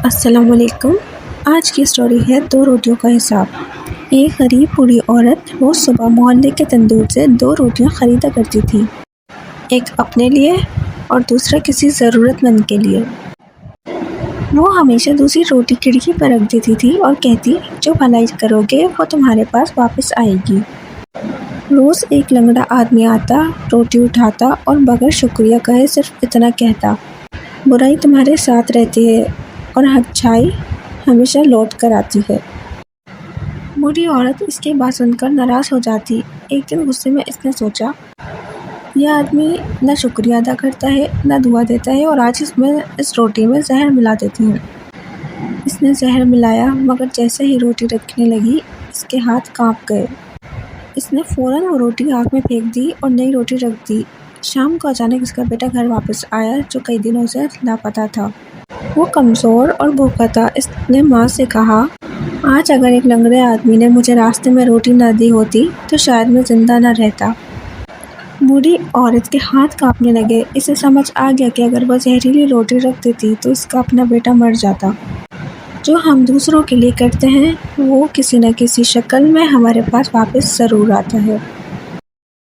السلام علیکم۔ آج کی سٹوری ہے دو روٹیوں کا حساب۔ ایک غریب بوڑھی عورت روز صبح محلے کے تندور سے 2 روٹیاں خریدا کرتی تھی، ایک اپنے لیے اور دوسرا کسی ضرورت مند کے لیے۔ وہ ہمیشہ دوسری روٹی کھڑکی پر رکھ دیتی تھی اور کہتی، جو بھلائی کرو گے وہ تمہارے پاس واپس آئے گی۔ روز ایک لنگڑا آدمی آتا، روٹی اٹھاتا اور بغیر شکریہ کہے صرف اتنا کہتا، برائی تمہارے ساتھ رہتی ہے اور اچھائی ہمیشہ لوٹ کر آتی ہے۔ بوڑھی عورت اس کی بات سن کر ناراض ہو جاتی۔ ایک دن غصے میں اس نے سوچا، یہ آدمی نہ شکریہ ادا کرتا ہے نہ دعا دیتا ہے، اور آج اس روٹی میں زہر ملا دیتی ہوں۔ اس نے زہر ملایا، مگر جیسے ہی روٹی رکھنے لگی اس کے ہاتھ کانپ گئے۔ اس نے فوراً وہ روٹی آگ میں پھینک دی اور نئی روٹی رکھ دی۔ شام کو اچانک اس کا بیٹا گھر واپس آیا، جو کئی دنوں سے لاپتہ تھا۔ وہ کمزور اور بھوکا تھا۔ اس نے ماں سے کہا، آج اگر ایک لنگڑے آدمی نے مجھے راستے میں روٹی نہ دی ہوتی تو شاید میں زندہ نہ رہتا۔ بوڑھی عورت کے ہاتھ کانپنے لگے۔ اسے سمجھ آ گیا کہ اگر وہ زہریلی روٹی رکھ دیتی تو اس کا اپنا بیٹا مر جاتا۔ جو ہم دوسروں کے لیے کرتے ہیں وہ کسی نہ کسی شکل میں ہمارے پاس واپس ضرور آتا ہے۔